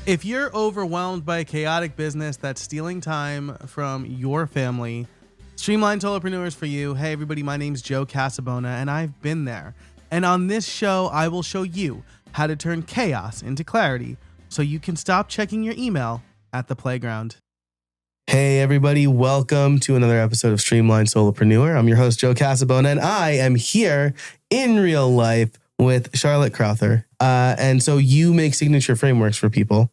If you're overwhelmed by a chaotic business that's stealing time from your family, Streamline Solopreneur is for you. Hey everybody, my name's Joe Casabona and I've been there. And on this show, I will show you how to turn chaos into clarity so you can stop checking your email at the playground. Hey everybody, welcome to another episode of Streamline Solopreneur. I'm your host, Joe Casabona, and I am here in real life with Charlotte Crowther. And so you make signature frameworks for people.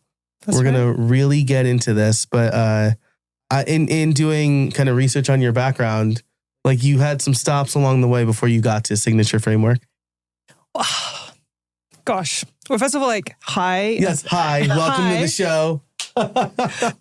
We're going to really get into this, but in doing kind of research on your background, like you had some stops along the way before you got to signature framework. Oh, gosh. Well, first of all, hi. Yes, hi. Welcome to the show.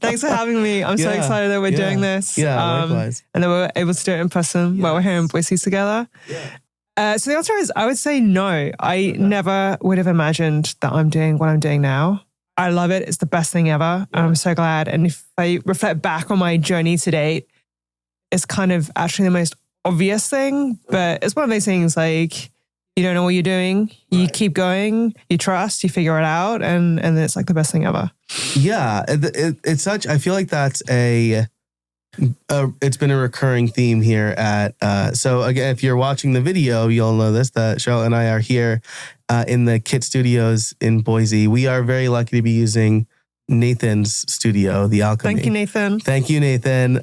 Thanks for having me. I'm so excited that we're doing this. Yeah, likewise. And that we're able to do it in person while we're here in Boise together. Yeah. So the answer is, I would say no. I never would have imagined that I'm doing what I'm doing now. I love it. It's the best thing ever. And I'm so glad. And if I reflect back on my journey to date, it's kind of actually the most obvious thing. But it's one of those things like, you don't know what you're doing. You keep going, you trust, you figure it out. And then it's like the best thing ever. Yeah. It's such, I feel like that's it's been a recurring theme here at, so again, if you're watching the video, you'll know this, that Charlotte and I are here in the Kit Studios in Boise. We are very lucky to be using Nathan's studio, The Alchemy. Thank you, Nathan. Thank you, Nathan.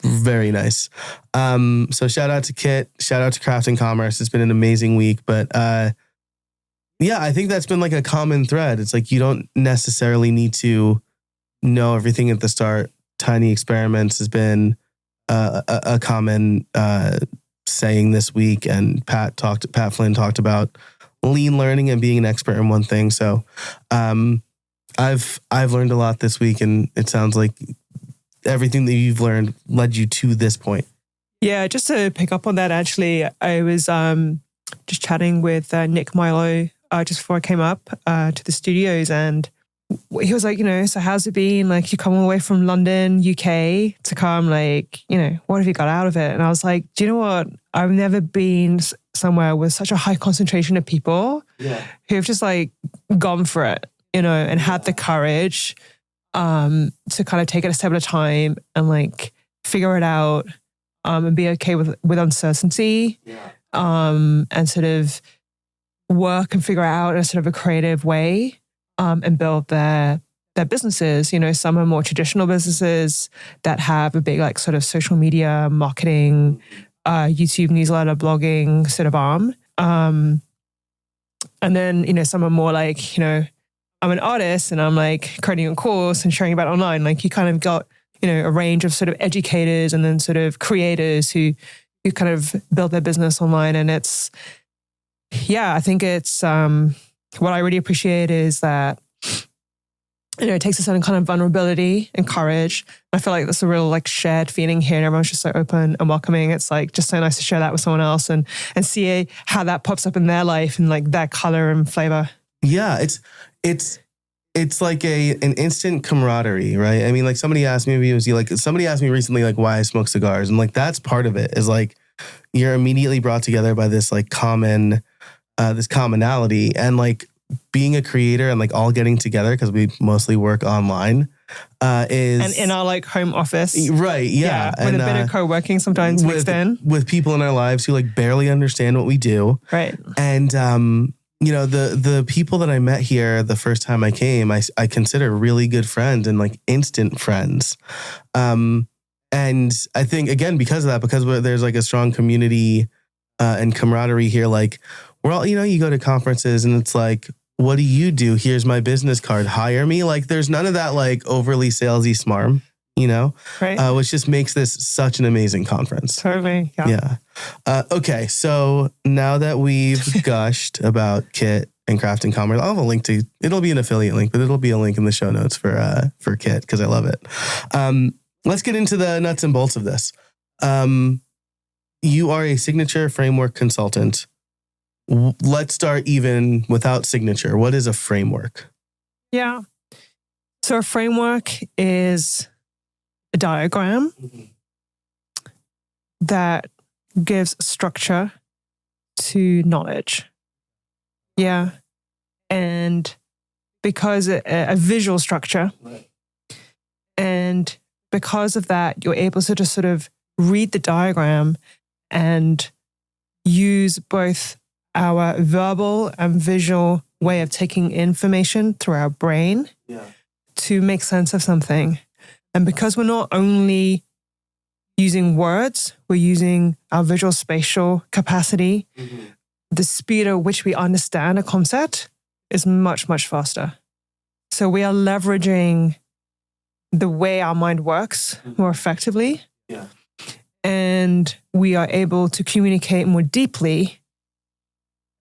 Very nice. So shout out to Kit, shout out to Craft and Commerce. It's been an amazing week, but yeah, I think that's been like a common thread. It's like you don't necessarily need to know everything at the start. Tiny experiments has been a common saying this week, and Pat Flynn talked about lean learning and being an expert in one thing. So I've learned a lot this week, and it sounds like everything that you've learned led you to this point. Yeah, just to pick up on that, actually, I was just chatting with Nick Milo just before I came up to the studios, and he was like, so how's it been? Like, you come all the way from London, UK to come, like, what have you got out of it? And I was like, do you know what? I've never been somewhere with such a high concentration of people who have just like gone for it, and had the courage to kind of take it a step at a time and like figure it out and be okay with uncertainty and sort of work and figure it out in a sort of a creative way. And build their businesses. Some are more traditional businesses that have a big like sort of social media marketing, YouTube newsletter, blogging sort of arm. And then, some are more like, I'm an artist and I'm like creating a course and sharing about it online. Like you kind of got, a range of sort of educators and then sort of creators who kind of build their business online. And it's, I think it's, what I really appreciate is that, it takes a certain kind of vulnerability and courage. I feel like that's a real like shared feeling here, and everyone's just so open and welcoming. It's like just so nice to share that with someone else and see how that pops up in their life and like that color and flavor. Yeah, it's like an instant camaraderie, right? I mean, like somebody asked me, somebody asked me recently, like why I smoke cigars, and like that's part of it. Is like you're immediately brought together by this like this commonality, and like being a creator and like all getting together because we mostly work online is and in our like home office, right? Yeah, with a bit of co-working sometimes mixed in with people in our lives who like barely understand what we do, right? And the people that I met here the first time I came, I consider really good friends and like instant friends. And I think again because of that, because there's like a strong community and camaraderie here, like. We're all, you go to conferences and it's like, what do you do? Here's my business card. Hire me. Like there's none of that like overly salesy smarm, right. Which just makes this such an amazing conference. Totally. Yeah. Okay. So now that we've gushed about Kit and Craft and Commerce, I'll have a link it'll be an affiliate link, but it'll be a link in the show notes for Kit because I love it. Let's get into the nuts and bolts of this. You are a signature framework consultant. Let's start even without signature. What is a framework? Yeah. So a framework is a diagram that gives structure to knowledge. Yeah. And because a visual structure. Right. And because of that, you're able to just sort of read the diagram and use both our verbal and visual way of taking information through our brain to make sense of something. And because we're not only using words, we're using our visual spatial capacity, the speed at which we understand a concept is much, much faster. So we are leveraging the way our mind works more effectively. Yeah. And we are able to communicate more deeply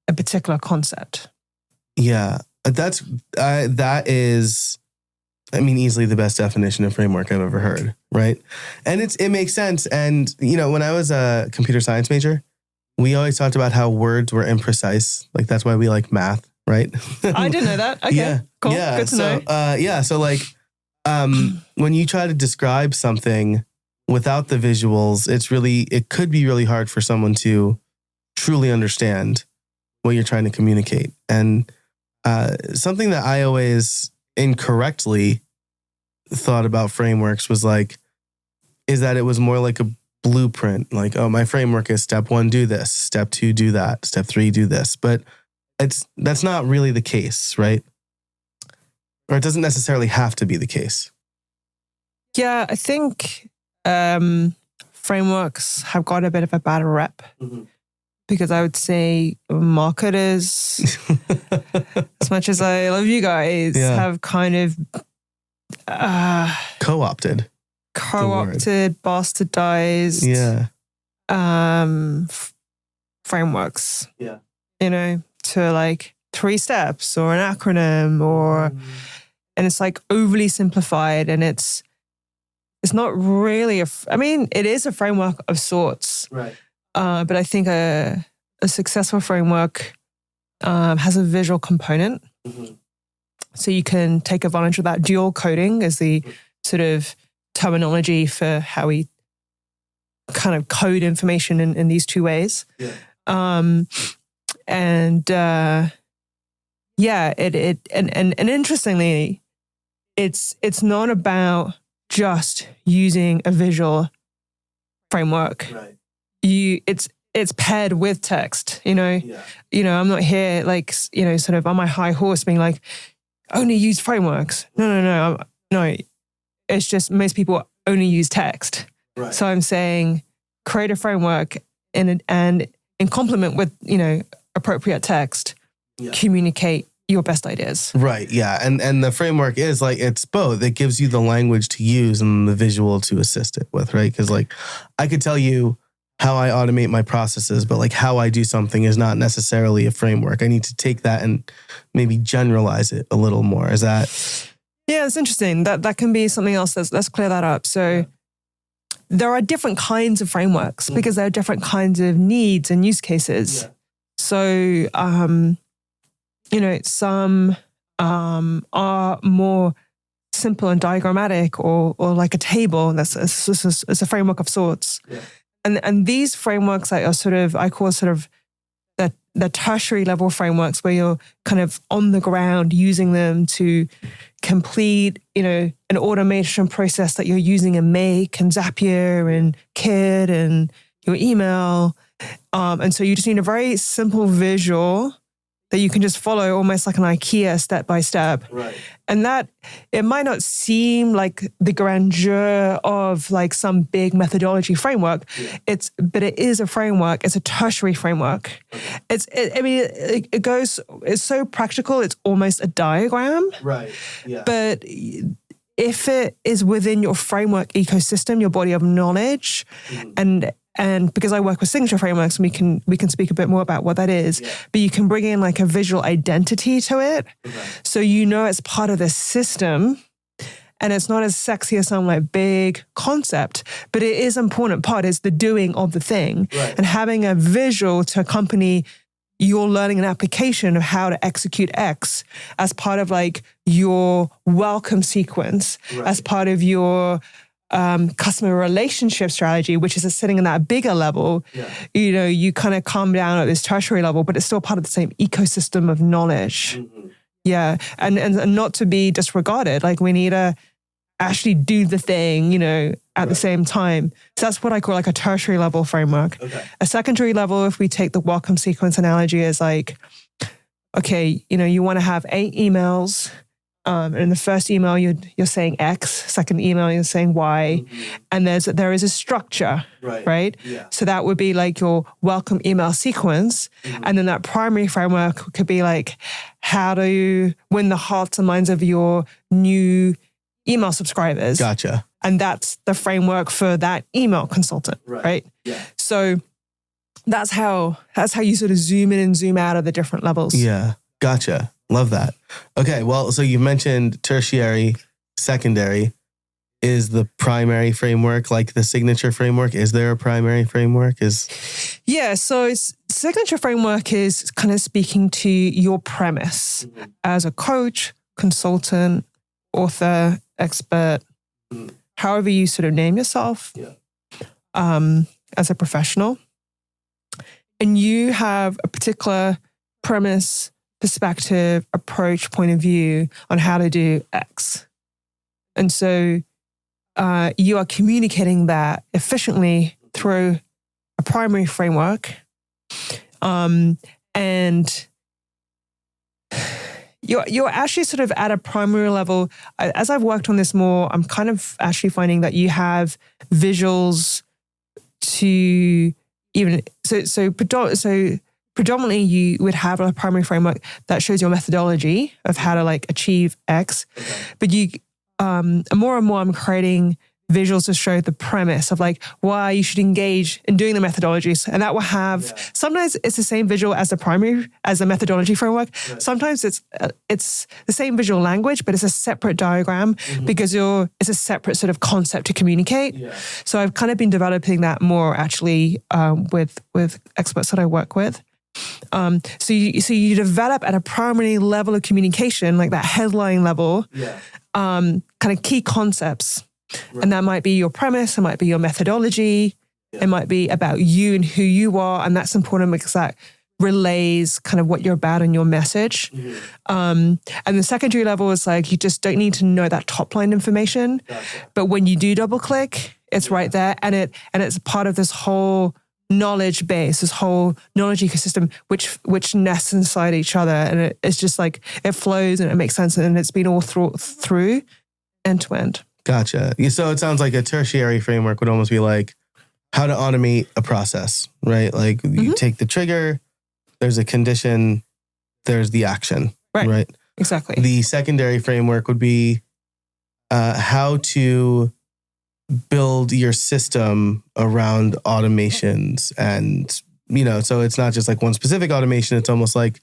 a particular concept. Yeah, that is, I mean, easily the best definition of framework I've ever heard, right? And it makes sense. And, when I was a computer science major, we always talked about how words were imprecise. Like, that's why we like math, right? I didn't know that. Okay, yeah, cool. Yeah. Good to know. So like, when you try to describe something without the visuals, it could be really hard for someone to truly understand what you're trying to communicate. And something that I always incorrectly thought about frameworks is that it was more like a blueprint. Like, oh, my framework is step 1, do this. Step 2, do that. Step 3, do this. But that's not really the case, right? Or it doesn't necessarily have to be the case. Yeah, I think frameworks have got a bit of a bad rep because I would say marketers, as much as I love you guys, have kind of co-opted, bastardized frameworks. Yeah. To like 3 steps or an acronym and it's like overly simplified, and it's not really it is a framework of sorts. Right. But I think a successful framework has a visual component. So you can take advantage of that. Dual coding is the sort of terminology for how we kind of code information in these 2 ways. Yeah. And interestingly, it's not about just using a visual framework. Right. It's paired with text. I'm not here sort of on my high horse being like, only use frameworks. No. It's just most people only use text. Right. So I'm saying create a framework and in complement with appropriate text, communicate your best ideas. Right. Yeah. And the framework is it's both. It gives you the language to use and the visual to assist it with, right? Because I could tell you how I automate my processes, but how I do something is not necessarily a framework. I need to take that and maybe generalize it a little more. Is that? Yeah, it's interesting. That can be something else. Let's clear that up. So there are different kinds of frameworks because there are different kinds of needs and use cases. Yeah. So, some are more simple and diagrammatic or like a table. That's it's a framework of sorts. Yeah. And these frameworks are sort of, I call sort of the tertiary level frameworks where you're kind of on the ground using them to complete, an automation process that you're using in Make and Zapier and Kit and your email. And so you just need a very simple visual that you can just follow almost like an IKEA step by step. Right. And that, it might not seem like the grandeur of some big methodology framework. Yeah. But it is a framework. It's a tertiary framework. Okay. It's so practical. It's almost a diagram. Right. Yeah. But if it is within your framework ecosystem, your body of knowledge, and because I work with signature frameworks, and we can speak a bit more about what that is, but you can bring in a visual identity to it. Okay. So it's part of the system, and it's not as sexy as some big concept, but it is an important part. It's the doing of the thing. Right. And having a visual to accompany your learning an application of how to execute X as part of your welcome sequence, as part of your customer relationship strategy, which is sitting in that bigger level. Yeah. You kind of come down at this tertiary level, but it's still part of the same ecosystem of knowledge. Mm-hmm. Yeah. And not to be disregarded. Like we need to actually do the thing, at the same time. So that's what I call like a tertiary level framework. Okay. A secondary level, if we take the welcome sequence analogy, is like, okay, you want to have 8 emails. In the first email, you're saying X. Second email, you're saying Y. And there is a structure, right? Yeah. So that would be like your welcome email sequence. And then that primary framework could be like, how do you win the hearts and minds of your new email subscribers? Gotcha. And that's the framework for that email consultant, right? Yeah. So that's how you sort of zoom in and zoom out of the different levels. Yeah. Gotcha. Love that. Okay. Well, so you mentioned tertiary, secondary. Is the primary framework like the signature framework? Is there a primary framework? Yeah. So signature framework is kind of speaking to your premise as a coach, consultant, author, expert, however you sort of name yourself, as a professional. And you have a particular premise, perspective, approach, point of view on how to do X. And so you are communicating that efficiently through a primary framework. And you're actually sort of at a primary level. As I've worked on this more, I'm kind of actually finding that you have visuals to even, so predominantly you would have a primary framework that shows your methodology of how to like achieve X. But more and more I'm creating visuals to show the premise of like why you should engage in doing the methodologies. And that will have, sometimes it's the same visual as the methodology framework. Sometimes it's the same visual language, but it's a separate diagram because it's a separate sort of concept to communicate. So I've kind of been developing that more actually with experts that I work with. So you develop at a primary level of communication, like that headline level, kind of key concepts. And that might be your premise, it might be your methodology, it might be about you and who you are. And that's important because that relays kind of what you're about and your message. And the secondary level is like, you just don't need to know that top line information. But when you do double click, it's right there. And it's part of this whole knowledge base, this whole knowledge ecosystem, which nests inside each other. And it's just like, it flows and it makes sense. And it's been all through end to end. Gotcha. So it sounds like a tertiary framework would almost be like how to automate a process, right? Like you take the trigger, there's a condition, there's the action, right? Exactly. The secondary framework would be how to build your system around automations. And, so it's not just like one specific automation. It's almost like,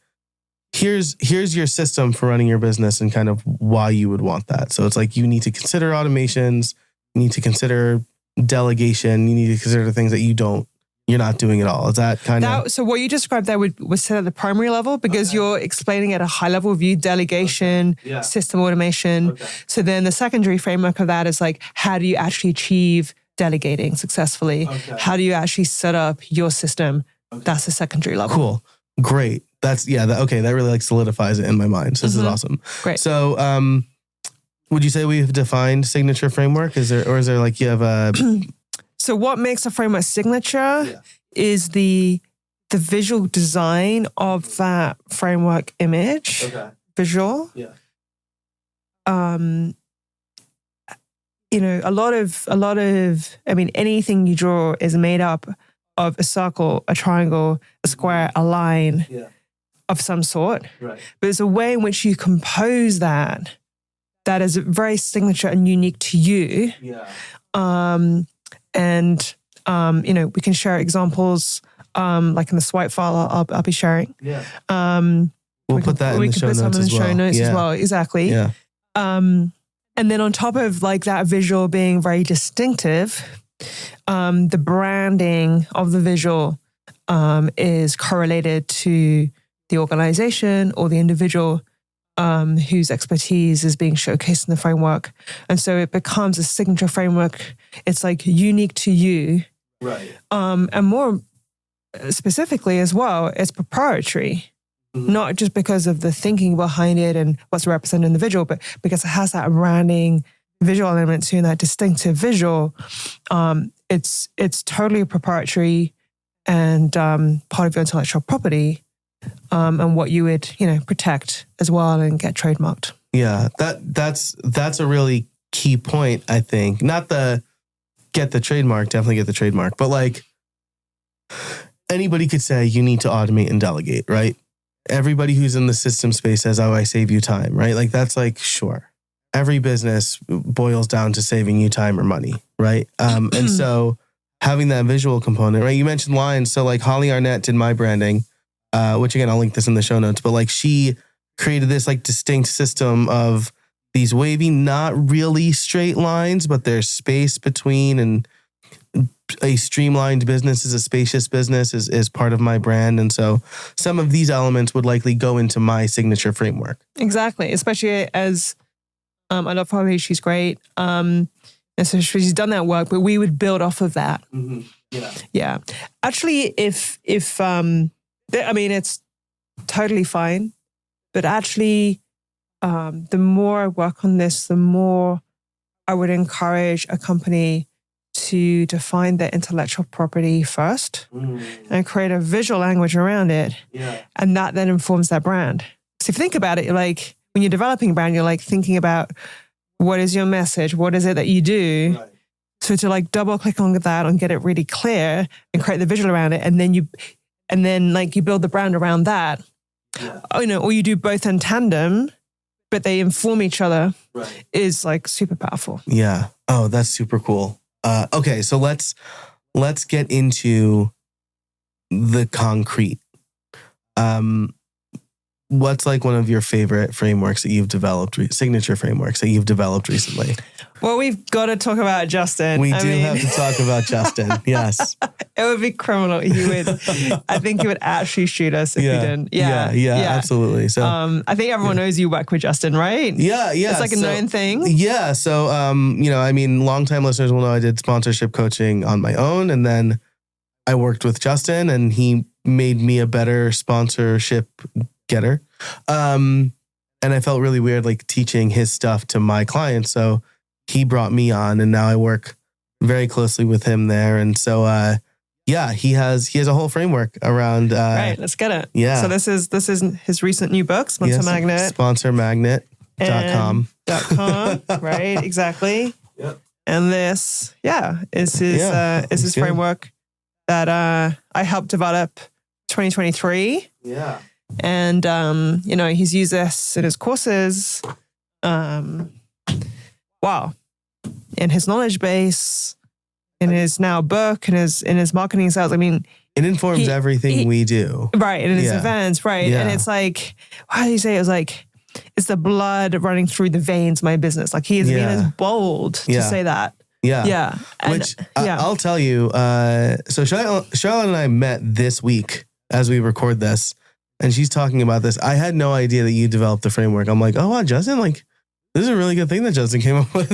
here's your system for running your business and kind of why you would want that. So it's like you need to consider automations, you need to consider delegation, you need to consider the things that you're not doing at all. Is that kind of... So what you described there was set at the primary level because you're explaining at a high level view, delegation, system automation. So then the secondary framework of that is like, how do you actually achieve delegating successfully? How do you actually set up your system? That's the secondary level. Cool. Great. That really like solidifies it in my mind. So this is awesome. Great. So, would you say we've defined signature framework? Is there like you have a... So what makes a framework signature is the visual design of that framework image. Visual. A lot of, anything you draw is made up of a circle, a triangle, a square, a line of some sort. But it's a way in which you compose that is very signature and unique to you. We can share examples like in the swipe file I'll be sharing. We'll put that in the show notes as well. Exactly. And then on top of like that visual being very distinctive, the branding of the visual is correlated to the organization or the individual whose expertise is being showcased in the framework. And so it becomes a signature framework. It's like unique to you. And more specifically as well, it's proprietary. not just because of the thinking behind it and what's represented in the visual, but because it has that branding visual element to that distinctive visual. It's totally proprietary and part of your intellectual property, and what you would protect as well and get trademarked. Yeah, that's a really key point, I think. Not the get the trademark, definitely get the trademark, but like anybody could say you need to automate and delegate, right? Everybody who's in the system space says, oh, I save you time, right? Like that's like, sure. Every business boils down to saving you time or money, right? And so having that visual component, right? You mentioned lines. So like Holly Arnett did my branding, which again, I'll link this in the show notes, but like she created this like distinct system of these wavy, not really straight lines, but there's space between, and a streamlined business is a spacious business is part of my brand. And so some of these elements would likely go into my signature framework. Exactly. Especially as I love Holly, she's great. And so she's done that work, but we would build off of that. Mm-hmm. Yeah. Yeah. Actually, if I mean, it's totally fine, but actually, the more I work on this, the more I would encourage a company to define their intellectual property first and create a visual language around it. Yeah. And that then informs their brand. So if you think about it, like when you're developing a brand, you're like thinking about what is your message? What is it that you do? Right. So to like double click on that and get it really clear and create the visual around it. And then you build the brand around that. Yeah. Or you do both in tandem, but they inform each other, right, is like super powerful. Yeah. Oh, that's super cool. Okay, so let's get into the concrete. What's like one of your favorite frameworks that you've developed, signature frameworks that you've developed recently? Well, we've got to talk about Justin. We do have to talk about Justin. Yes. It would be criminal. I think he would actually shoot us if we didn't. Yeah, absolutely. So I think everyone knows you work with Justin, right? Yeah. It's like a known thing. Yeah. So, I mean, longtime listeners will know I did sponsorship coaching on my own, and then I worked with Justin, and he made me a better sponsorship getter. And I felt really weird, like teaching his stuff to my clients. So he brought me on, and now I work very closely with him there. And so, he has a whole framework around. Right, let's get it. Yeah. So this is his recent new book, Sponsor Magnet. Sponsormagnet.com. Right, exactly. Yep. And this, is his framework that I helped develop 2023. Yeah. And he's used this in his courses. In his knowledge base, in his now book, in his marketing sales. I mean, it informs everything we do. Right. In his events, right. Yeah. And it's like, how do you say it? It was like, it's the blood running through the veins of my business. Like he is being as bold to say that. Yeah. Yeah. Which I'll tell you, so Charlotte and I met this week as we record this, and she's talking about this. I had no idea that you developed the framework. I'm like, oh wow, Justin, like this is a really good thing that Justin came up with.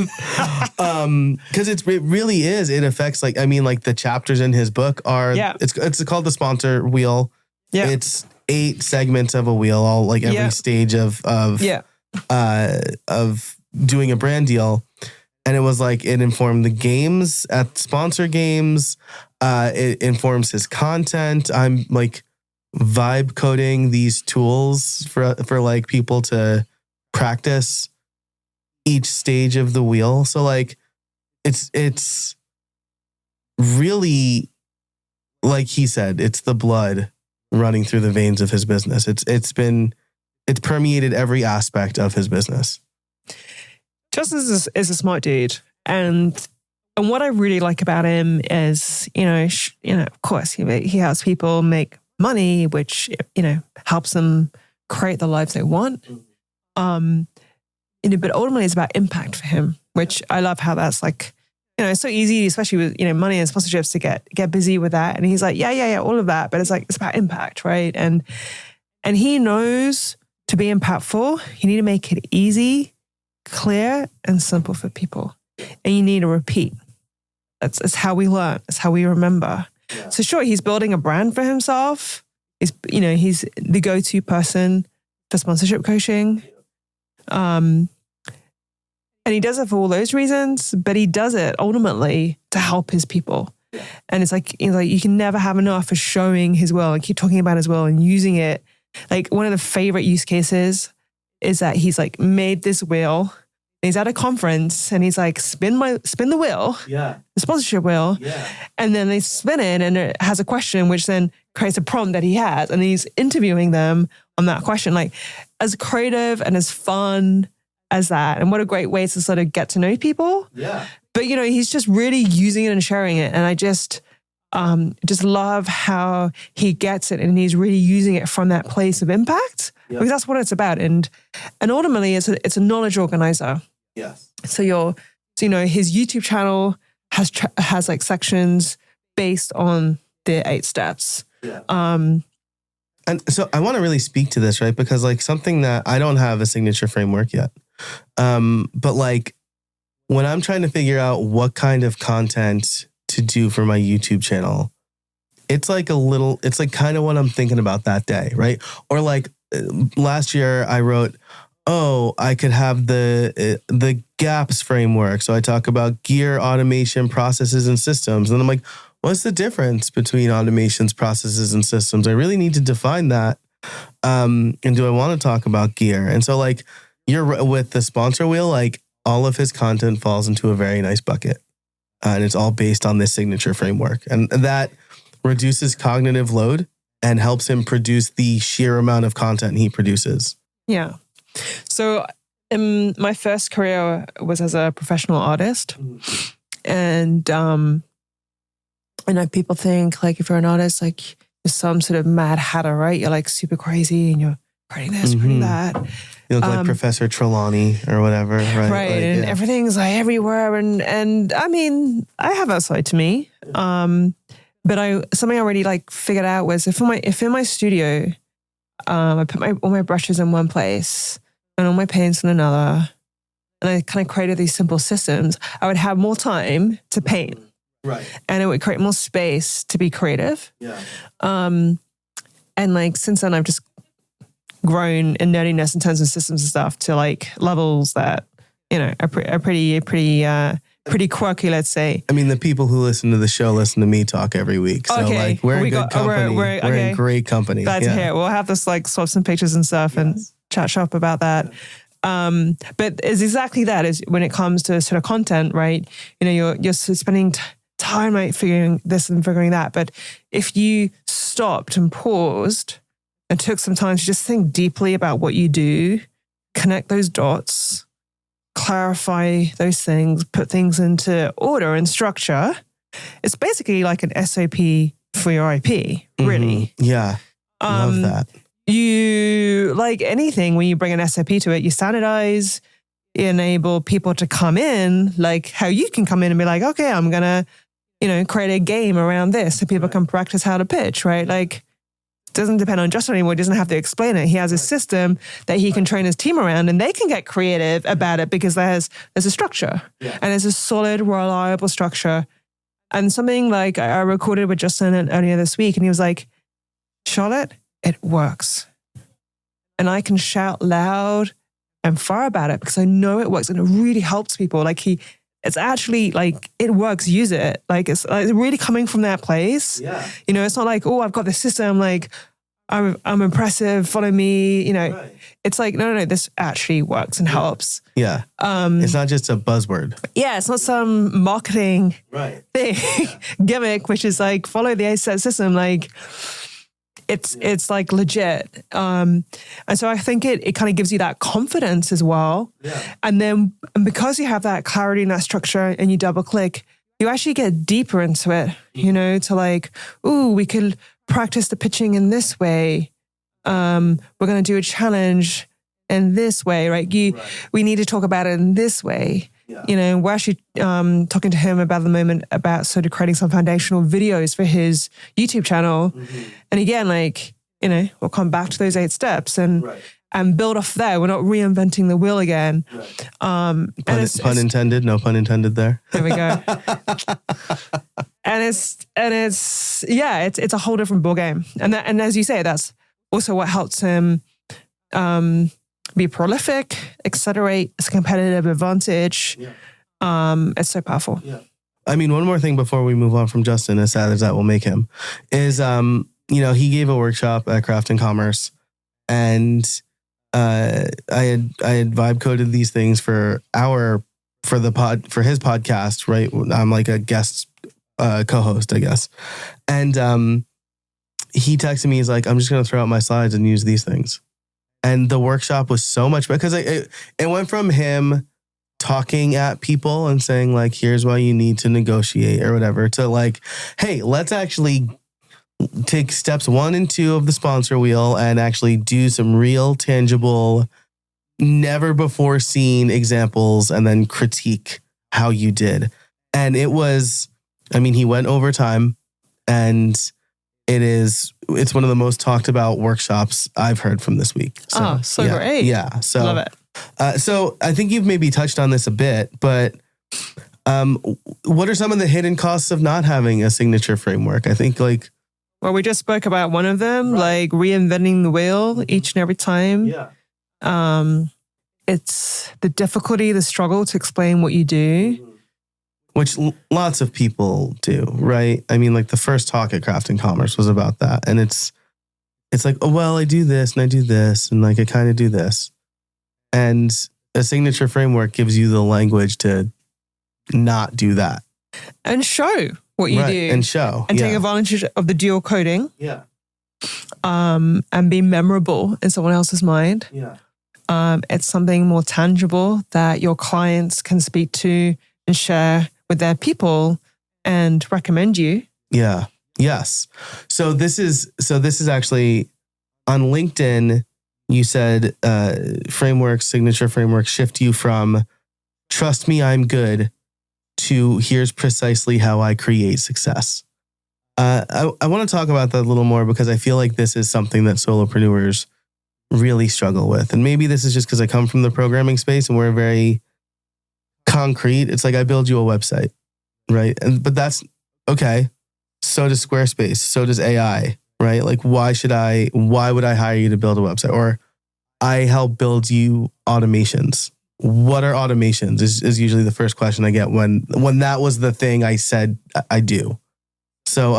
Because it really is. It affects like the chapters in his book are it's called the sponsor wheel. Yeah. It's 8 segments of a wheel, all like every stage of doing a brand deal. And it was like it informed the games at sponsor games. It informs his content. I'm like vibe coding these tools for like people to practice each stage of the wheel. So like it's really, like he said, it's the blood running through the veins of his business. It's permeated every aspect of his business. Justin is a smart dude, and what I really like about him is, of course, he helps people make money, which helps them create the lives they want. But ultimately, it's about impact for him, which I love how that's like, it's so easy, especially with money and sponsorships, to get busy with that. And he's like, yeah, all of that, but it's like it's about impact, right? And he knows to be impactful, you need to make it easy, clear, and simple for people. And you need to repeat. That's how we learn. That's how we remember. Yeah. So sure, he's building a brand for himself, He's the go-to person for sponsorship coaching. And he does it for all those reasons, but he does it ultimately to help his people. Yeah. And it's like you can never have enough for showing his will and keep talking about his will and using it. Like one of the favorite use cases is that he's like made this wheel. He's at a conference and he's like, spin the wheel, the sponsorship wheel. Yeah. And then they spin it and it has a question, which then creates a prompt that he has. And he's interviewing them on that question, like as creative and as fun as that. And what a great way to sort of get to know people. Yeah. But, he's just really using it and sharing it. And I just love how he gets it and he's really using it from that place of impact because that's what it's about. And ultimately it's a knowledge organizer. Yes. So his YouTube channel has like sections based on the 8 steps. Yeah. And so I want to really speak to this, right? Because like something that I don't have a signature framework yet. But like when I'm trying to figure out what kind of content to do for my YouTube channel, it's like kind of what I'm thinking about that day, right? Or like last year I wrote, I could have the GAPS framework. So I talk about gear, automation, processes, and systems. And I'm like, what's the difference between automations, processes, and systems? I really need to define that. And do I want to talk about gear? And so like you're with the sponsor wheel, like all of his content falls into a very nice bucket. And it's all based on this signature framework. And that reduces cognitive load and helps him produce the sheer amount of content he produces. Yeah. So my first career was as a professional artist. And I know people think like if you're an artist, like you're some sort of mad hatter, right? You're like super crazy and you're creating this, creating that. You look like Professor Trelawney or whatever, right? Right, like, and everything's like everywhere. And I mean, I have that side to me. But something I already like figured out was if in my studio, I put all my brushes in one place and all my paints in another, and I kind of created these simple systems, I would have more time to paint. Right. And it would create more space to be creative. Yeah. And like since then I've just grown in nerdiness in terms of systems and stuff to like levels that, are pretty quirky, let's say. I mean, the people who listen to the show listen to me talk every week. So like we're in good company. We're in great company. Glad to hear. We'll have this like swap some pictures and stuff and chat shop about that. But it's exactly that is when it comes to sort of content, right? You're spending time like figuring this and figuring that. But if you stopped and paused and took some time to just think deeply about what you do, connect those dots, clarify those things, put things into order and structure, it's basically like an SOP for your IP, really. Yeah, love that. You, like anything, when you bring an SOP to it, you standardize, you enable people to come in, like how you can come in and be like, okay, I'm going to, create a game around this so people can practice how to pitch, right? Like, it doesn't depend on Justin anymore. He doesn't have to explain it. He has a system that he can train his team around and they can get creative about it because there's a structure and there's a solid, reliable structure. And something like I recorded with Justin earlier this week and he was like, Charlotte, it works. And I can shout loud and far about it because I know it works and it really helps people. Like it's actually like, it works, use it. Like it's really coming from that place. Yeah. It's not like, oh, I've got this system, like I'm impressive, follow me, Right. It's like, no, this actually works and helps. Yeah. It's not just a buzzword. Yeah, it's not some marketing thing, gimmick, which is like, follow the ASET system. Like, it's like legit. And so I think it kind of gives you that confidence as well. Yeah. And because you have that clarity and that structure and you double click, you actually get deeper into it, to like, ooh, we could practice the pitching in this way. We're going to do a challenge in this way, right? We need to talk about it in this way. Yeah. We're actually talking to him about the moment about sort of creating some foundational videos for his YouTube channel. Mm-hmm. And again, like, we'll come back to those 8 steps and build off there. We're not reinventing the wheel again. Right. Pun intended, no pun intended there. There we go. and And it's a whole different ballgame. And as you say, that's also what helps him be prolific, accelerate his competitive advantage. Yeah. It's so powerful. Yeah. I mean, one more thing before we move on from Justin, as sad as that will make him, is, he gave a workshop at Craft and Commerce, and I had vibe coded these things for his podcast, right? I'm like a guest co-host, I guess. And he texted me, he's like, I'm just going to throw out my slides and use these things. And the workshop was so much better because it went from him talking at people and saying like, here's why you need to negotiate or whatever, to like, hey, let's actually take steps 1 and 2 of the sponsor wheel and actually do some real, tangible, never before seen examples and then critique how you did. And it was, he went over time, and it's one of the most talked about workshops I've heard from this week. So great. Yeah. So love it. So I think you've maybe touched on this a bit, but what are some of the hidden costs of not having a signature framework? I think well, we just spoke about one of them, like reinventing the wheel each and every time. Yeah. It's the difficulty, the struggle to explain what you do. Which lots of people do, right? Like the first talk at Craft and Commerce was about that. And it's like, oh, well, I do this and I do this and like I kind of do this. And a signature framework gives you the language to not do that. And show what you do. And show. And take advantage of the dual coding. Yeah. And be memorable in someone else's mind. Yeah. It's something more tangible that your clients can speak to and share with their people and recommend you. Yeah. Yes. So this is actually on LinkedIn. You said signature framework shift you from trust me, I'm good to here's precisely how I create success. I want to talk about that a little more because I feel like this is something that solopreneurs really struggle with. And maybe this is just because I come from the programming space and we're very concrete. It's like I build you a website, right? But that's okay. So does Squarespace. So does AI, right? Like why would I hire you to build a website? Or I help build you automations. What are automations is usually the first question I get when that was the thing I said I do. So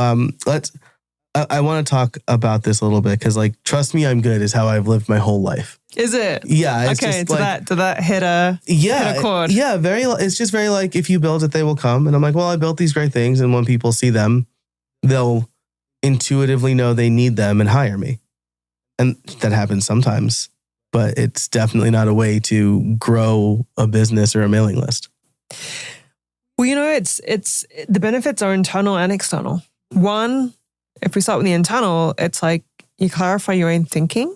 I want to talk about this a little bit because like, trust me, I'm good is how I've lived my whole life. Is it? Yeah. It's okay. Did that hit a chord? Yeah. It's just very like, if you build it, they will come. And I'm like, well, I built these great things. And when people see them, they'll intuitively know they need them and hire me. And that happens sometimes, but it's definitely not a way to grow a business or a mailing list. Well, it's the benefits are internal and external. One, if we start with the internal, it's like you clarify your own thinking,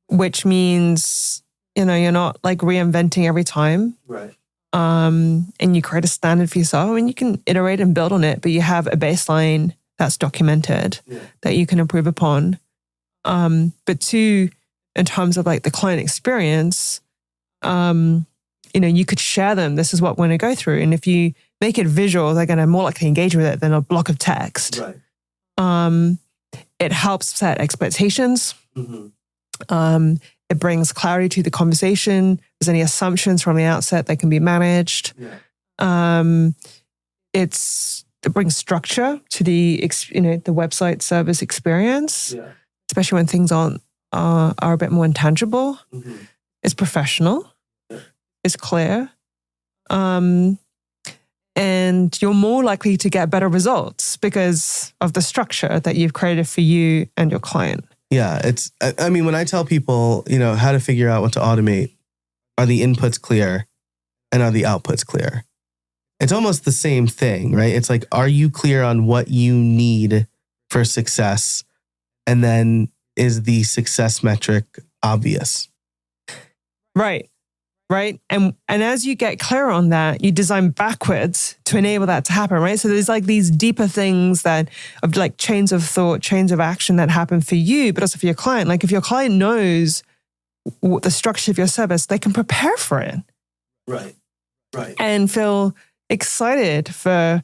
which means, you're not like reinventing every time. Right. And you create a standard for yourself and you can iterate and build on it, but you have a baseline that's documented that you can improve upon. But two, in terms of like the client experience, you could share them. This is what we're going to go through. And if you make it visual, they're going to more likely engage with it than a block of text. Right. It helps set expectations. It brings clarity to the conversation. If there's any assumptions from the outset, they can be managed. Yeah. It brings structure to the website service experience, especially when things are a bit more intangible. It's professional. It's clear. And you're more likely to get better results because of the structure that you've created for you and your client. Yeah, when I tell people, how to figure out what to automate, are the inputs clear and are the outputs clear? It's almost the same thing, right? It's like, are you clear on what you need for success? And then is the success metric obvious? Right. And as you get clear on that, you design backwards to enable that to happen, right? So there's like these deeper things of like chains of thought, chains of action that happen for you, but also for your client. Like if your client knows the structure of your service, they can prepare for it. Right. And feel excited for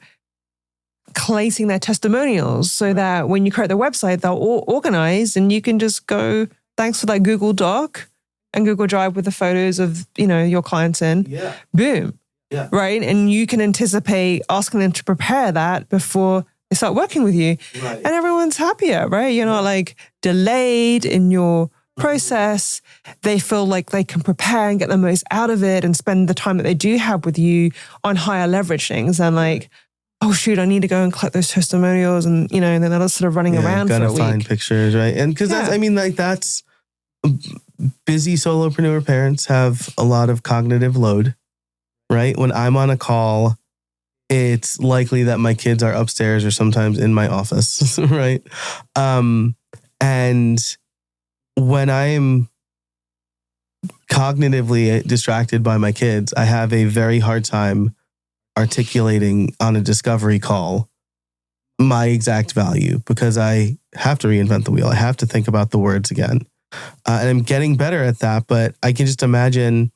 collating their testimonials so that when you create the website, they're all organized and you can just go, thanks for that Google Doc and Google Drive with the photos of, your clients in. Yeah. Boom. Yeah. Right. And you can anticipate asking them to prepare that before they start working with you. Right. And everyone's happier, right? You're not like delayed in your process. They feel like they can prepare and get the most out of it and spend the time that they do have with you on higher leverage things than like, oh shoot, I need to go and collect those testimonials and, and then they're sort of running around for a week. Gotta find pictures, right? And because that's busy solopreneur parents have a lot of cognitive load, right? When I'm on a call, it's likely that my kids are upstairs or sometimes in my office, right? And when I'm cognitively distracted by my kids, I have a very hard time articulating on a discovery call my exact value because I have to reinvent the wheel. I have to think about the words again. And I'm getting better at that, but I can just imagine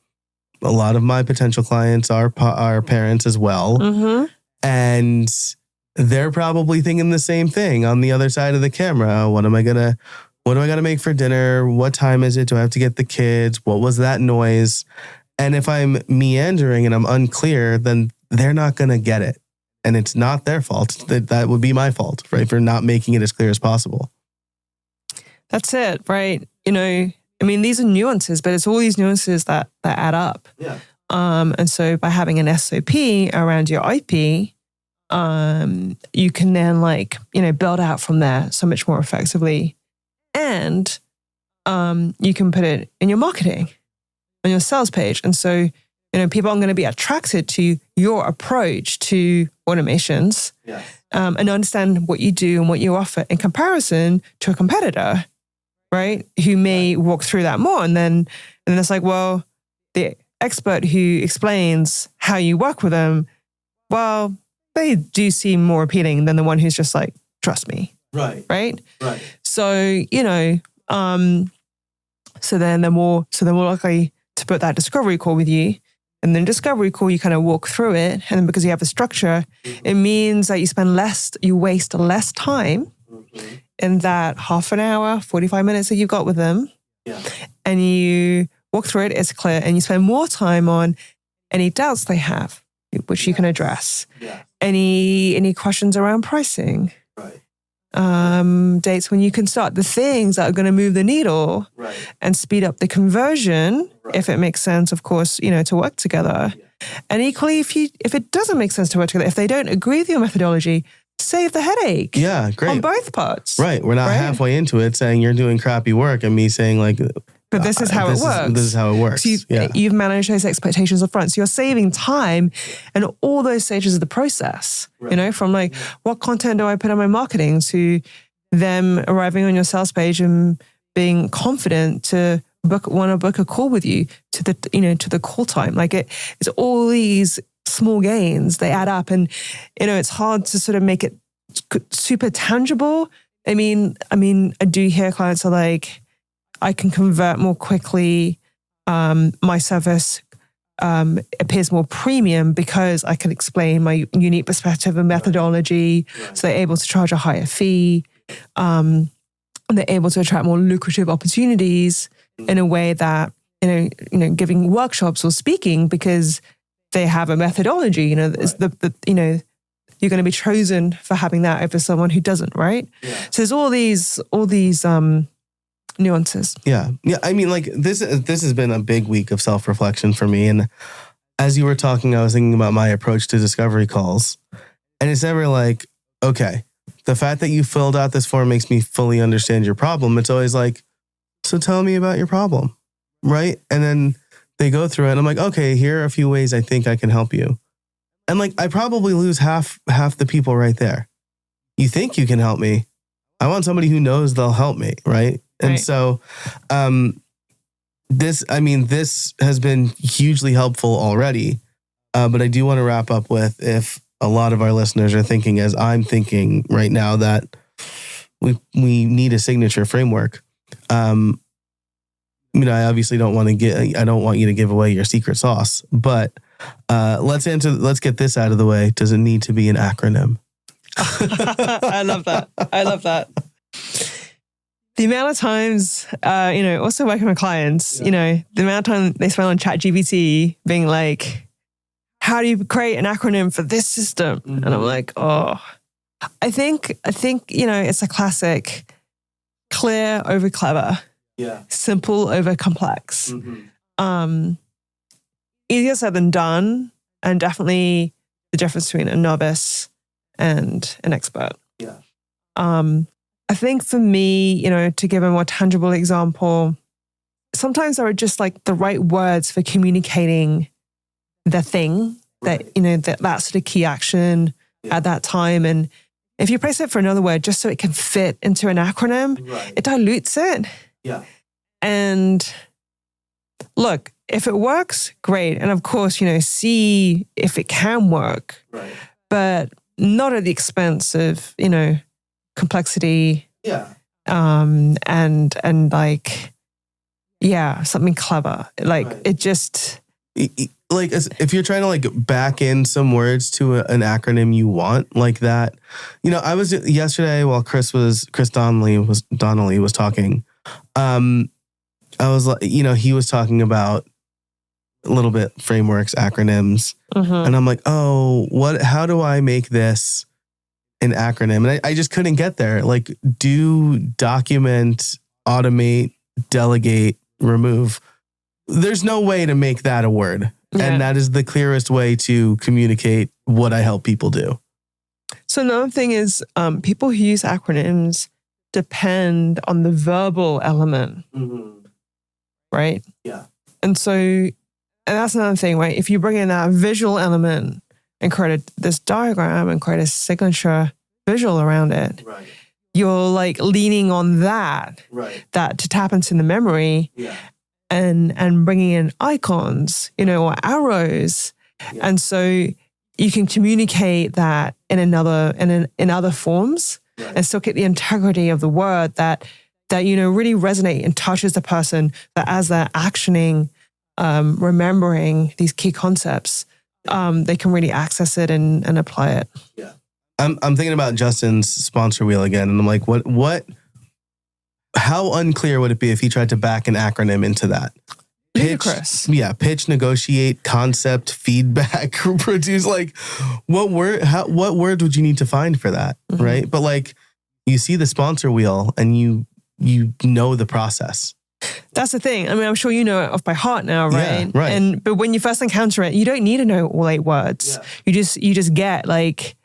a lot of my potential clients are parents as well. Mm-hmm. And they're probably thinking the same thing on the other side of the camera. What do I gotta make for dinner? What time is it? Do I have to get the kids? What was that noise? And if I'm meandering and I'm unclear, then they're not going to get it. And it's not their fault. That would be my fault, right? For not making it as clear as possible. That's it, right? These are nuances, but it's all these nuances that add up. Yeah. And so by having an SOP around your IP, you can then build out from there so much more effectively. And you can put it in your marketing, on your sales page. And so, people are going to be attracted to your approach to automations and understand what you do and what you offer in comparison to a competitor, right? Who may walk through that more. And then it's like, well, the expert who explains how you work with them, well, they do seem more appealing than the one who's just like, trust me. Right. Right. Right. So, so then they're more likely to put that discovery call with you. And then discovery call, you kind of walk through it. And then because you have a structure, it means that you waste less time in that half an hour, 45 minutes that you've got with them. Yeah. And you walk through it, it's clear. And you spend more time on any doubts they have, which you can address. Yeah. Any questions around pricing. Right. Dates when you can start the things that are going to move the needle and speed up the conversion, if it makes sense, of course, to work together. Yeah. And equally, if it doesn't make sense to work together, if they don't agree with your methodology, save the headache. Yeah, great. On both parts. Right. We're not halfway into it saying you're doing crappy work and me saying like, but this is how it works. This is how it works. So you've managed those expectations up front. So you're saving time in all those stages of the process, from like, what content do I put on my marketing to them arriving on your sales page and being confident to want to book a call with you to the call time. Like it's all these small gains, they add up, and, it's hard to sort of make it super tangible. I mean, I do hear clients are like, I can convert more quickly. My service appears more premium because I can explain my unique perspective and methodology. Right. So they're able to charge a higher fee. And they're able to attract more lucrative opportunities in a way that, giving workshops or speaking because they have a methodology, you're going to be chosen for having that over someone who doesn't, right? Yeah. So there's all these nuances. Yeah. I mean, like this has been a big week of self-reflection for me. And as you were talking, I was thinking about my approach to discovery calls. And it's never like, okay, the fact that you filled out this form makes me fully understand your problem. It's always like, so tell me about your problem. Right. And then they go through it and I'm like, okay, here are a few ways I think I can help you. And like, I probably lose half the people right there. You think you can help me. I want somebody who knows they'll help me. Right. And so, this has been hugely helpful already. But I do want to wrap up with, if a lot of our listeners are thinking, as I'm thinking right now, that we need a signature framework. I obviously don't want you to give away your secret sauce, but let's get this out of the way. Does it need to be an acronym? I love that. I love that. The amount of times, also working with clients, the amount of time they spend on ChatGPT being like, how do you create an acronym for this system? Mm-hmm. And I'm like, I think, it's a classic clear over clever, simple over complex. Mm-hmm. Easier said than done, and definitely the difference between a novice and an expert. Yeah. I think for me, to give a more tangible example, sometimes there are just like the right words for communicating the thing that, that sort of key action at that time. And if you place it for another word, just so it can fit into an acronym, it dilutes it. Yeah. And look, if it works, great. And of course, see if it can work, but not at the expense of, complexity. Yeah. And like, something clever. Like it just... Like if you're trying to like back in some words to an acronym you want like that, I was yesterday while Chris Donnelly was talking. I was like, he was talking about a little bit frameworks, acronyms, and I'm like, how do I make this an acronym? And I just couldn't get there. Like, do, document, automate, delegate, remove. There's no way to make that a word. Yeah. And that is the clearest way to communicate what I help people do. So another thing is people who use acronyms depend on the verbal element, right? Yeah. And that's another thing, right? If you bring in that visual element and create this diagram and create a signature visual around it, you're like leaning on that to tap into the memory. Yeah. And bringing in icons, or arrows. Yeah. And so you can communicate that in other forms and still get the integrity of the word that really resonate and touches the person, that as they're actioning, remembering these key concepts, they can really access it and apply it. Yeah. I'm thinking about Justin's sponsor wheel again, and I'm like, what? How unclear would it be if he tried to back an acronym into that? Ludicrous. Pitch, negotiate, concept, feedback, produce. Like, what words would you need to find for that, right? But like, you see the sponsor wheel and you know the process. That's the thing. I mean, I'm sure you know it off by heart now, right? Yeah, right. But when you first encounter it, you don't need to know all 8 words. Yeah. You just get like,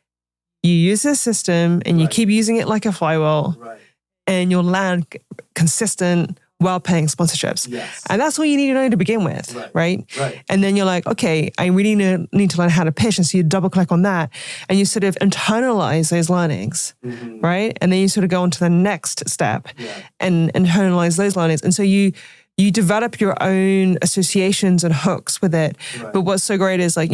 you use this system and you keep using it like a flywheel. Right. And you'll land consistent, well-paying sponsorships. Yes. And that's all you need to know to begin with, right? And then you're like, okay, I really need to learn how to pitch. And so you double click on that and you sort of internalize those learnings, right? And then you sort of go on to the next step and internalize those learnings. And so you develop your own associations and hooks with it. Right. But what's so great is like,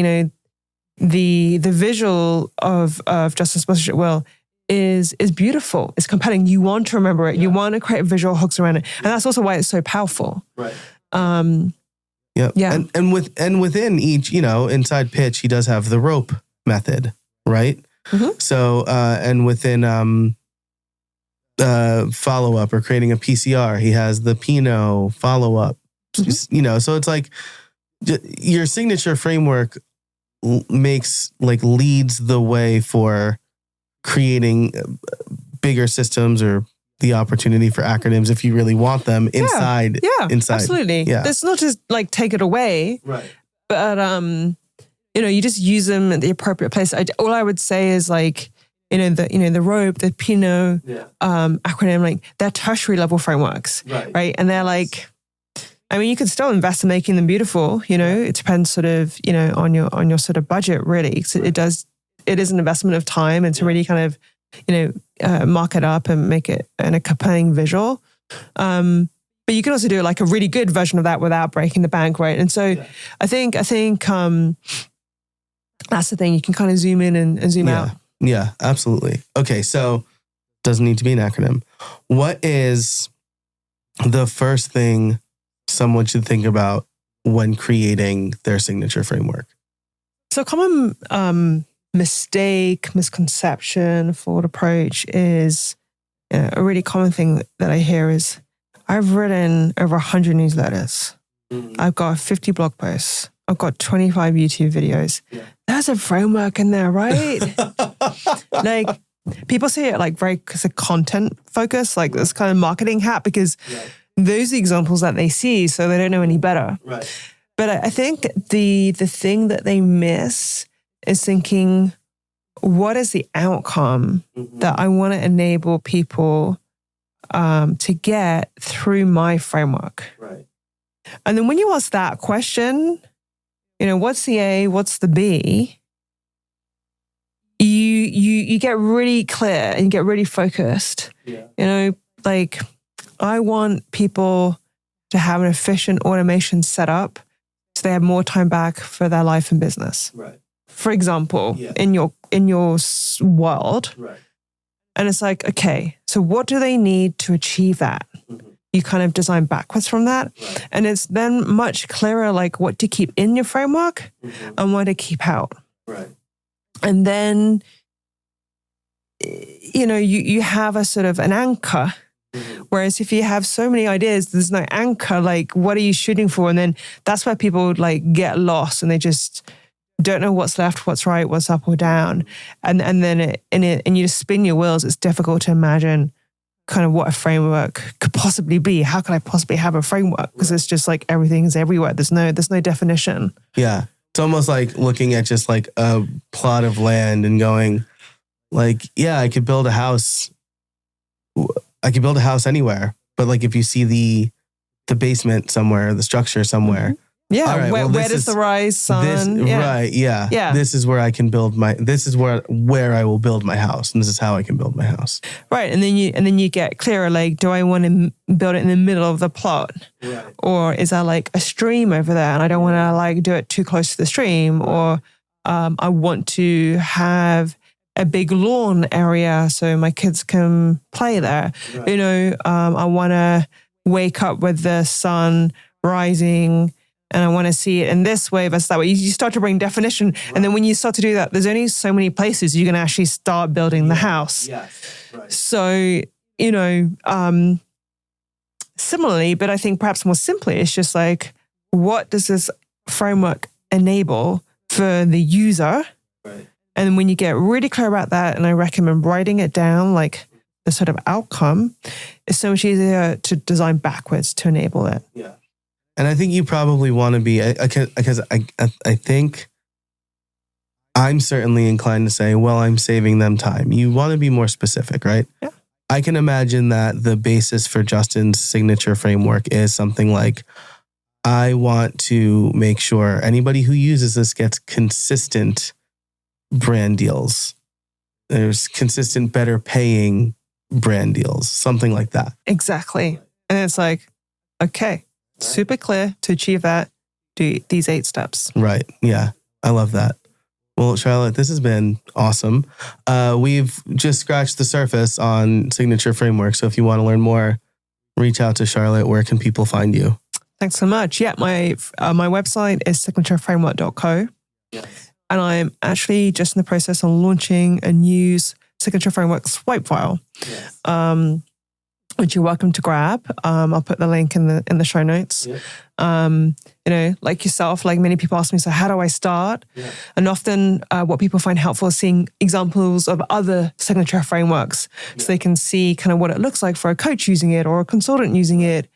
the visual of Justin Sponsorship Will is beautiful. It's compelling. You want to remember it. Yeah. You want to create visual hooks around it. And that's also why it's so powerful. Right. Yeah. And within each, inside pitch, he does have the rope method, right? Mm-hmm. So, and within follow-up or creating a PCR, he has the Pinot follow-up, so it's like your signature framework leads the way for creating bigger systems or the opportunity for acronyms if you really want them inside. Yeah, inside. Absolutely. Yeah. It's not just like take it away, right? But you just use them at the appropriate place. All I would say is like, the rope, the Pinot acronym, like they're tertiary level frameworks, right? And they're like, I mean, you can still invest in making them beautiful. It depends sort of on your sort of budget really. So it is an investment of time and to really kind of, mark it up and make it in a compelling visual. But you can also do like a really good version of that without breaking the bank, right? And so I think that's the thing. You can kind of zoom in and zoom out. Yeah, absolutely. Okay, so doesn't need to be an acronym. What is the first thing someone should think about when creating their signature framework? So common mistake, misconception, flawed approach is a really common thing that I hear is I've written over 100 newsletters. I've got 50 blog posts. I've got 25 YouTube videos. Yeah. There's a framework in there, right? Like people see it like very content focused, like this kind of marketing hat, because those are the examples that they see, so they don't know any better. Right. But I think the thing that they miss is thinking, what is the outcome that I want to enable people to get through my framework? Right. And then when you ask that question, what's the A, what's the B? You get really clear and you get really focused. Yeah. Like I want people to have an efficient automation setup so they have more time back for their life and business. Right. For example, in your world. Right. And it's like, okay, so what do they need to achieve that? You kind of design backwards from that. Right. And it's then much clearer, like what to keep in your framework and what to keep out. Right. And then, you have a sort of an anchor. Whereas if you have so many ideas, there's no anchor, like what are you shooting for? And then that's where people like get lost and they just don't know what's left, what's right, what's up or down. And then you just spin your wheels. It's difficult to imagine kind of what a framework could possibly be. How could I possibly have a framework? Because it's just like everything's everywhere. There's no definition. Yeah. It's almost like looking at just like a plot of land and going like, yeah, I could build a house. I could build a house anywhere. But like if you see the basement somewhere, the structure somewhere. Yeah. Right, where does the rise sun? Right. Yeah. Yeah. This is where I can build this is where I will build my house. And this is how I can build my house. Right. And then you get clearer, like, do I want to build it in the middle of the plot? Right. Or is there like a stream over there and I don't want to like do it too close to the stream? Or I want to have a big lawn area so my kids can play there. Right. I want to wake up with the sun rising and I want to see it in this way versus that way. You start to bring definition. Right. And then when you start to do that, there's only so many places you can actually start building the house. Yes. Right. So, similarly, but I think perhaps more simply, it's just like, what does this framework enable for the user? Right. And when you get really clear about that, and I recommend writing it down, like the sort of outcome, it's so much easier to design backwards to enable it. Yeah. And I think you probably want to be, because I think I'm certainly inclined to say, well, I'm saving them time. You want to be more specific, right? Yeah. I can imagine that the basis for Justin's signature framework is something like, I want to make sure anybody who uses this gets consistent brand deals. There's consistent, better paying brand deals, something like that. Exactly. And it's like, okay, super clear to achieve that, do these 8 steps. Right. Yeah. I love that. Well, Charlotte, this has been awesome. We've just scratched the surface on signature framework. So if you want to learn more, reach out to Charlotte. Where can people find you? Thanks so much. Yeah, my website is signatureframework.co. Yes. And I'm actually just in the process of launching a new signature framework swipe file, yes. Which you're welcome to grab. I'll put the link in the show notes. Yeah. Like yourself, like many people ask me, so how do I start? Yeah. And often what people find helpful is seeing examples of other signature frameworks, so they can see kind of what it looks like for a coach using it or a consultant using it.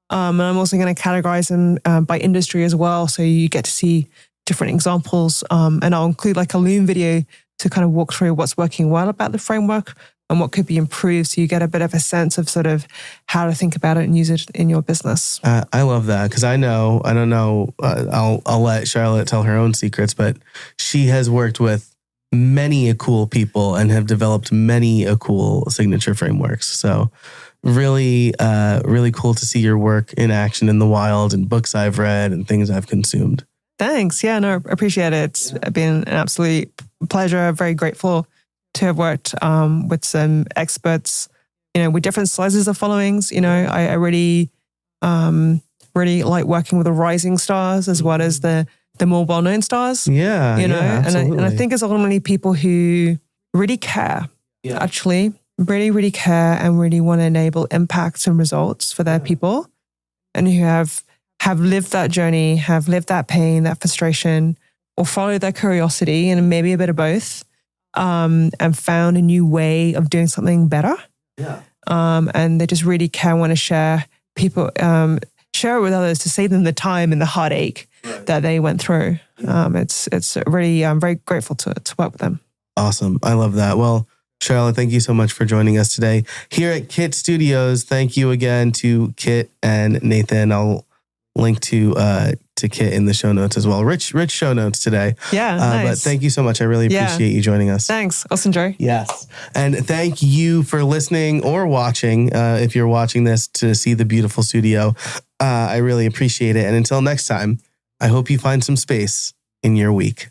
And I'm also going to categorize them by industry as well, so you get to see different examples. And I'll include like a Loom video to kind of walk through what's working well about the framework and what could be improved, so you get a bit of a sense of sort of how to think about it and use it in your business. I love that, because I don't know, I'll let Charlotte tell her own secrets, but she has worked with many cool people and have developed many cool signature frameworks. So really, really cool to see your work in action in the wild and books I've read and things I've consumed. Thanks. Yeah, no, I appreciate it. It's been an absolute pleasure. Very grateful to have worked with some experts, with different sizes of followings. I really, really like working with the rising stars as well as the the more well-known stars. Yeah. You know, yeah, and I think it's ultimately people who really care, actually, really, really care and really want to enable impacts and results for their people, and who have lived that journey, have lived that pain, that frustration, or followed their curiosity and maybe a bit of both, and found a new way of doing something better. Yeah. And they just really care, want to share share it with others to save them the time and the heartache that they went through. It's really, I'm very grateful to work with them. Awesome. I love that. Well, Charlotte, thank you so much for joining us today here at Kit Studios. Thank you again to Kit and Nathan. I'll link to Kit in the show notes as well. Rich show notes today. Yeah, nice. But thank you so much. I really appreciate you joining us. Thanks. Awesome, Joe. Yes. And thank you for listening or watching. If you're watching this to see the beautiful studio, I really appreciate it. And until next time, I hope you find some space in your week.